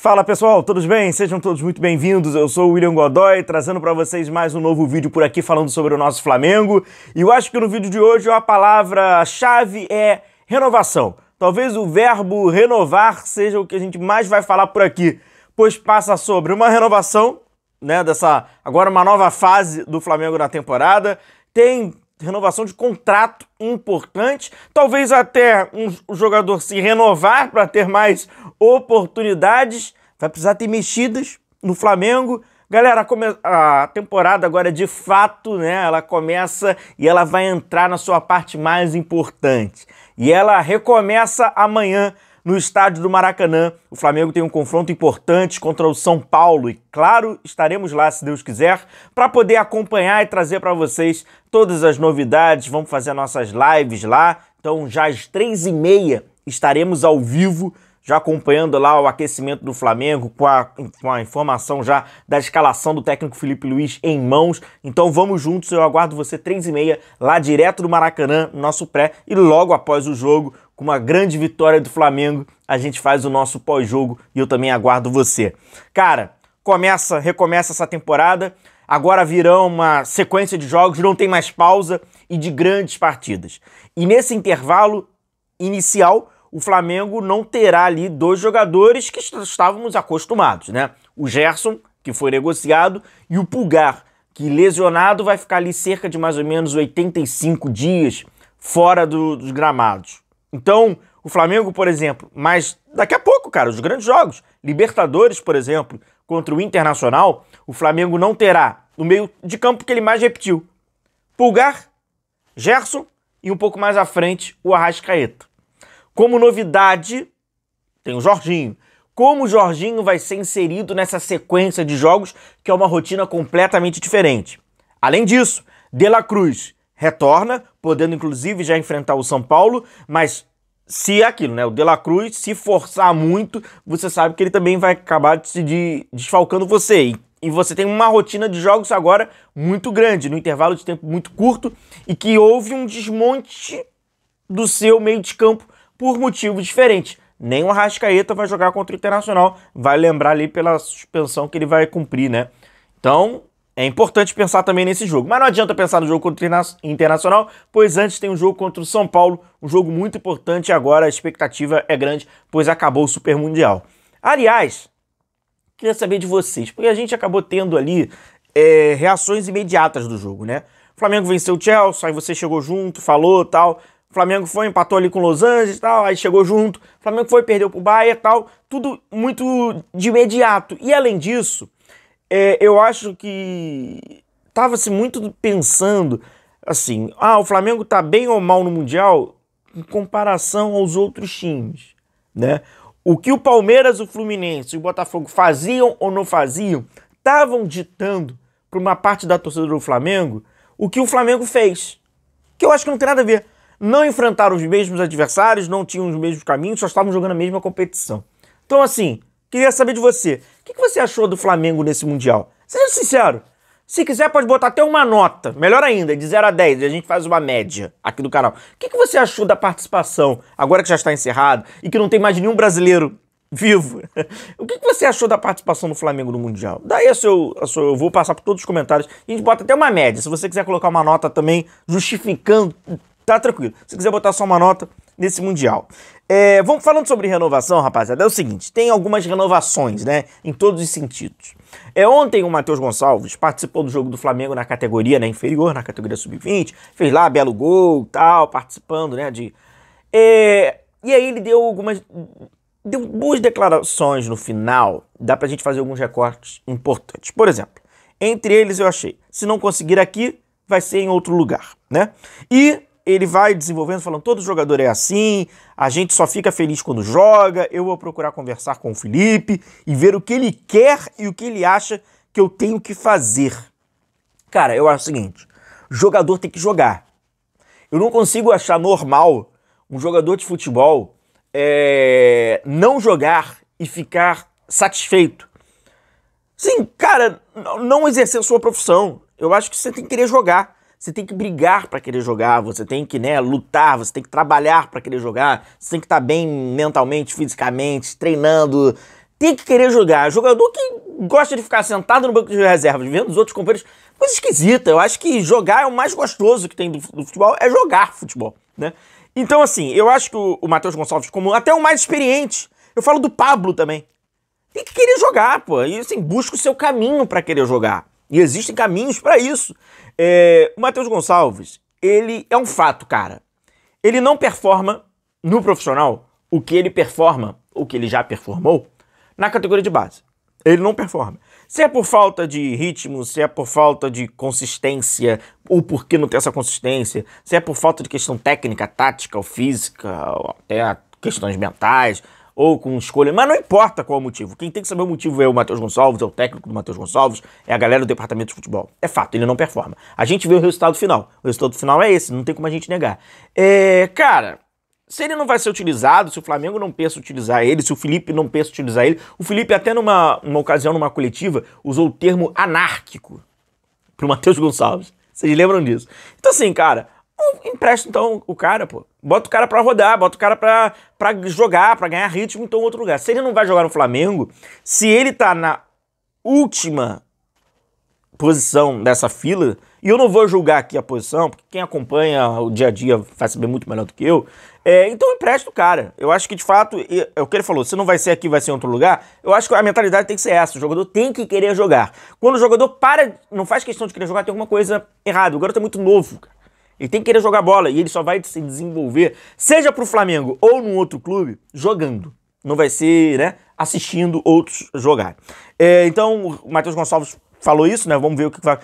Fala pessoal, todos bem? Sejam todos muito bem-vindos. Eu sou o William Godoy, trazendo para vocês mais um novo vídeo por aqui falando sobre o nosso Flamengo. E eu acho que no vídeo de hoje a palavra-chave é renovação. Talvez o verbo renovar seja o que a gente mais vai falar por aqui, pois passa sobre uma renovação, né, agora uma nova fase do Flamengo na temporada. Tem renovação de contrato importante, talvez até um jogador se renovar para ter mais oportunidades, vai precisar ter mexidas no Flamengo. Galera, a temporada agora de fato, né, ela começa e ela vai entrar na sua parte mais importante. E ela recomeça amanhã no estádio do Maracanã. O Flamengo tem um confronto importante contra o São Paulo e, claro, estaremos lá, se Deus quiser, para poder acompanhar e trazer para vocês todas as novidades. Vamos fazer nossas lives lá. Então, já às 3h30 estaremos ao vivo, já acompanhando lá o aquecimento do Flamengo, com a informação já da escalação do técnico Felipe Luiz em mãos. Então vamos juntos, eu aguardo você 3h30 lá direto do Maracanã, no nosso pré, e logo após o jogo, com uma grande vitória do Flamengo, a gente faz o nosso pós-jogo e eu também aguardo você. Cara, recomeça essa temporada, agora virão uma sequência de jogos, não tem mais pausa e de grandes partidas. E nesse intervalo inicial, o Flamengo não terá ali dois jogadores que estávamos acostumados, né? O Gerson, que foi negociado, e o Pulgar, que lesionado vai ficar ali cerca de mais ou menos 85 dias fora dos gramados. Então, o Flamengo, por exemplo, mas daqui a pouco, cara, os grandes jogos, Libertadores, por exemplo, contra o Internacional, o Flamengo não terá no meio de campo que ele mais repetiu: Pulgar, Gerson e um pouco mais à frente o Arrascaeta. Como novidade, tem o Jorginho. Como o Jorginho vai ser inserido nessa sequência de jogos, que é uma rotina completamente diferente. Além disso, De La Cruz retorna, podendo inclusive já enfrentar o São Paulo, mas se é aquilo, né? O De La Cruz, se forçar muito, você sabe que ele também vai acabar desfalcando você. E você tem uma rotina de jogos agora muito grande, no intervalo de tempo muito curto, e que houve um desmonte do seu meio de campo por motivos diferentes. Nem o Arrascaeta vai jogar contra o Internacional, vai lembrar ali pela suspensão que ele vai cumprir, né? Então, é importante pensar também nesse jogo. Mas não adianta pensar no jogo contra o Internacional, pois antes tem um jogo contra o São Paulo, um jogo muito importante, e agora a expectativa é grande, pois acabou o Super Mundial. Aliás, queria saber de vocês, porque a gente acabou tendo ali reações imediatas do jogo, né? O Flamengo venceu o Chelsea, aí você chegou junto, falou, tal. O Flamengo foi, empatou ali com Los Angeles e tal, aí chegou junto. O Flamengo foi, perdeu pro Bahia e tal. Tudo muito de imediato. E além disso, eu acho que tava-se muito pensando assim, o Flamengo tá bem ou mal no Mundial em comparação aos outros times, né? O que o Palmeiras, o Fluminense e o Botafogo faziam ou não faziam, estavam ditando para uma parte da torcida do Flamengo o que o Flamengo fez. Que eu acho que não tem nada a ver. Não enfrentaram os mesmos adversários, não tinham os mesmos caminhos, só estavam jogando a mesma competição. Então, assim, queria saber de você. O que você achou do Flamengo nesse Mundial? Seja sincero. Se quiser, pode botar até uma nota. Melhor ainda, de 0 a 10. A gente faz uma média aqui do canal. O que você achou da participação, agora que já está encerrado, e que não tem mais nenhum brasileiro vivo? O que você achou da participação do Flamengo no Mundial? Daí eu vou passar por todos os comentários e a gente bota até uma média. Se você quiser colocar uma nota também, justificando, tá tranquilo. Se quiser botar só uma nota nesse Mundial. Vamos falando sobre renovação, rapaziada. É o seguinte, tem algumas renovações, né? Em todos os sentidos. Ontem o Matheus Gonçalves participou do jogo do Flamengo na categoria, né, inferior, na categoria sub-20. Fez lá, belo gol, tal, participando, né? E aí ele deu boas declarações no final. Dá pra gente fazer alguns recortes importantes. Por exemplo, entre eles eu achei, se não conseguir aqui, vai ser em outro lugar, né? E ele vai desenvolvendo, falando, todo jogador é assim, a gente só fica feliz quando joga, eu vou procurar conversar com o Felipe e ver o que ele quer e o que ele acha que eu tenho que fazer. Cara, eu acho o seguinte, jogador tem que jogar. Eu não consigo achar normal um jogador de futebol não jogar e ficar satisfeito. Sim, cara, não exercer a sua profissão. Eu acho que você tem que querer jogar. Você tem que brigar para querer jogar, você tem que, né, lutar, você tem que trabalhar para querer jogar, você tem que estar bem mentalmente, fisicamente, treinando, tem que querer jogar. Jogador que gosta de ficar sentado no banco de reservas, vendo os outros companheiros, coisa esquisita. Eu acho que jogar é o mais gostoso que tem do futebol, é jogar futebol, né? Então, assim, eu acho que o Matheus Gonçalves, como até o mais experiente, eu falo do Pablo também, tem que querer jogar, pô. E assim, busca o seu caminho pra querer jogar. E existem caminhos pra isso. O Matheus Gonçalves, ele é um fato, cara. Ele não performa no profissional o que ele performa, o que ele já performou, na categoria de base. Ele não performa. Se é por falta de ritmo, se é por falta de consistência, ou por que não ter essa consistência, se é por falta de questão técnica, tática ou física, ou até questões mentais, ou com escolha, mas não importa qual é o motivo. Quem tem que saber o motivo é o Matheus Gonçalves, é o técnico do Matheus Gonçalves, é a galera do departamento de futebol. É fato, ele não performa. A gente vê o resultado final. O resultado final é esse, não tem como a gente negar. Cara, se ele não vai ser utilizado, se o Flamengo não pensa utilizar ele, se o Felipe não pensa utilizar ele, o Felipe até numa ocasião, numa coletiva, usou o termo anárquico pro Matheus Gonçalves. Vocês lembram disso? Então assim, cara, empresta então o cara, pô. Bota o cara pra rodar, bota o cara pra jogar, pra ganhar ritmo em outro lugar. Se ele não vai jogar no Flamengo, se ele tá na última posição dessa fila, e eu não vou julgar aqui a posição, porque quem acompanha o dia a dia vai saber muito melhor do que eu, então empresta o cara. Eu acho que de fato, é o que ele falou, se não vai ser aqui, vai ser em outro lugar, eu acho que a mentalidade tem que ser essa, o jogador tem que querer jogar. Quando o jogador não faz questão de querer jogar, tem alguma coisa errada. O garoto é muito novo, cara. Ele tem que querer jogar bola e ele só vai se desenvolver, seja pro Flamengo ou num outro clube, jogando. Não vai ser, né, assistindo outros jogar. Então, o Matheus Gonçalves falou isso, né? Vamos ver o que vai...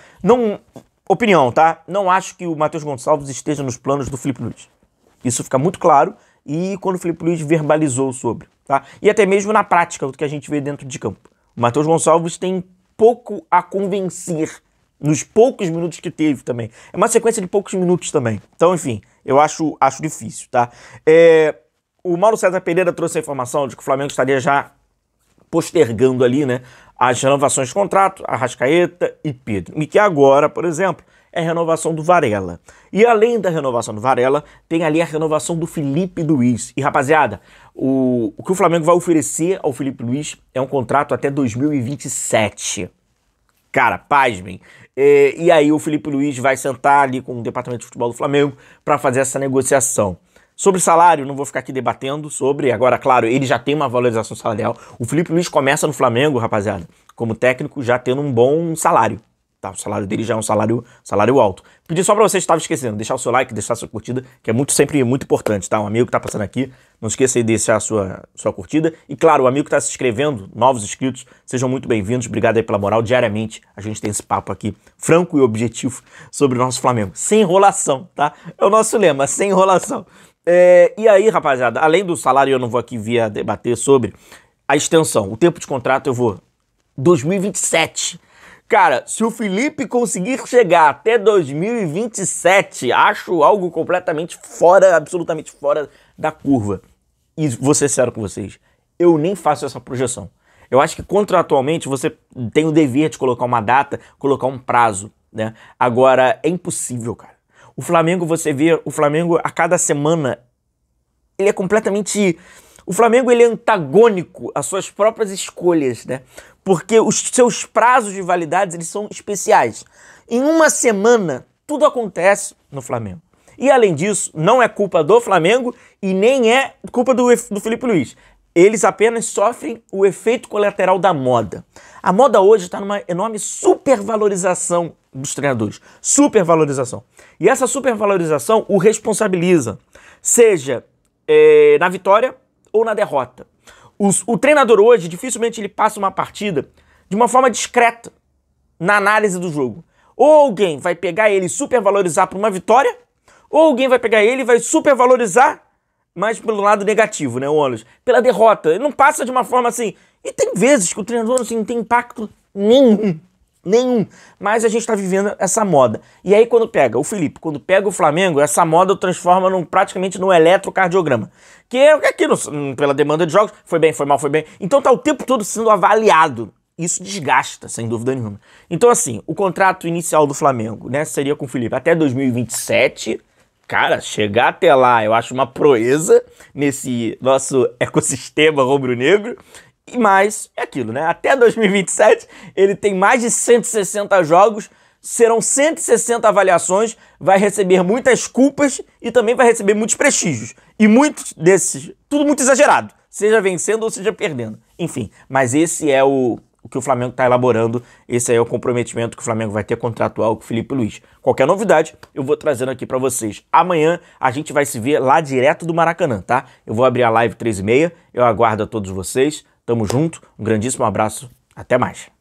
Opinião, tá? Não acho que o Matheus Gonçalves esteja nos planos do Felipe Luiz. Isso fica muito claro e quando o Felipe Luiz verbalizou sobre, tá? E até mesmo na prática, o que a gente vê dentro de campo. O Matheus Gonçalves tem pouco a convencer nos poucos minutos que teve também. É uma sequência de poucos minutos também. Então, enfim, eu acho difícil, tá? O Mauro César Pereira trouxe a informação de que o Flamengo estaria já postergando ali, né, as renovações de contrato, Arrascaeta e Pedro. E que agora, por exemplo, é a renovação do Varela. E além da renovação do Varela, tem ali a renovação do Felipe Luiz. E rapaziada, o que o Flamengo vai oferecer ao Felipe Luiz é um contrato até 2027. Cara, pasmem. E aí o Felipe Luiz vai sentar ali com o departamento de futebol do Flamengo para fazer essa negociação. Sobre salário, não vou ficar aqui debatendo sobre. Agora, claro, ele já tem uma valorização salarial. O Felipe Luiz começa no Flamengo, rapaziada, como técnico, já tendo um bom salário. Tá? O salário dele já é um salário alto. Pedi só pra você, estava esquecendo, deixar o seu like, deixar a sua curtida, que é sempre muito importante, tá? Um amigo que tá passando aqui, não esqueça aí de deixar a sua curtida. E claro, o amigo que tá se inscrevendo, novos inscritos, sejam muito bem-vindos. Obrigado aí pela moral. Diariamente a gente tem esse papo aqui, franco e objetivo, sobre o nosso Flamengo. Sem enrolação, tá? É o nosso lema, sem enrolação. E aí, rapaziada, além do salário, eu não vou aqui debater sobre a extensão. O tempo de contrato eu vou 2027. Cara, se o Felipe conseguir chegar até 2027, acho algo completamente fora, absolutamente fora da curva. E vou ser sério com vocês, eu nem faço essa projeção. Eu acho que contratualmente você tem o dever de colocar uma data, colocar um prazo, né? Agora, é impossível, cara. O Flamengo, você vê, o Flamengo a cada semana, ele é completamente... O Flamengo, ele é antagônico às suas próprias escolhas, né? Porque os seus prazos de validade, eles são especiais. Em uma semana, tudo acontece no Flamengo. E além disso, não é culpa do Flamengo e nem é culpa do Felipe Luiz. Eles apenas sofrem o efeito colateral da moda. A moda hoje está numa enorme supervalorização dos treinadores. Supervalorização. E essa supervalorização o responsabiliza, seja na vitória ou na derrota. O treinador hoje, dificilmente ele passa uma partida de uma forma discreta na análise do jogo. Ou alguém vai pegar ele e supervalorizar por uma vitória, ou alguém vai pegar ele e vai supervalorizar, mas pelo lado negativo, né, o ônus, pela derrota. Ele não passa de uma forma assim. E tem vezes que o treinador assim, não tem impacto nenhum. Mas a gente tá vivendo essa moda. E aí quando pega o Felipe, quando pega o Flamengo, essa moda transforma praticamente num eletrocardiograma. Que é aqui, pela demanda de jogos, foi bem, foi mal, foi bem. Então tá o tempo todo sendo avaliado. Isso desgasta, sem dúvida nenhuma. Então assim, o contrato inicial do Flamengo, né, seria com o Felipe até 2027. Cara, chegar até lá eu acho uma proeza nesse nosso ecossistema rubro-negro. E mais, é aquilo, né? Até 2027 ele tem mais de 160 jogos, serão 160 avaliações, vai receber muitas culpas e também vai receber muitos prestígios. E muitos desses, tudo muito exagerado, seja vencendo ou seja perdendo. Enfim, mas esse é o que o Flamengo está elaborando, esse aí é o comprometimento que o Flamengo vai ter contratual com o Felipe Luiz. Qualquer novidade, eu vou trazendo aqui para vocês. Amanhã a gente vai se ver lá direto do Maracanã, tá? Eu vou abrir a live 3h30, eu aguardo a todos vocês, tamo junto, um grandíssimo abraço, até mais.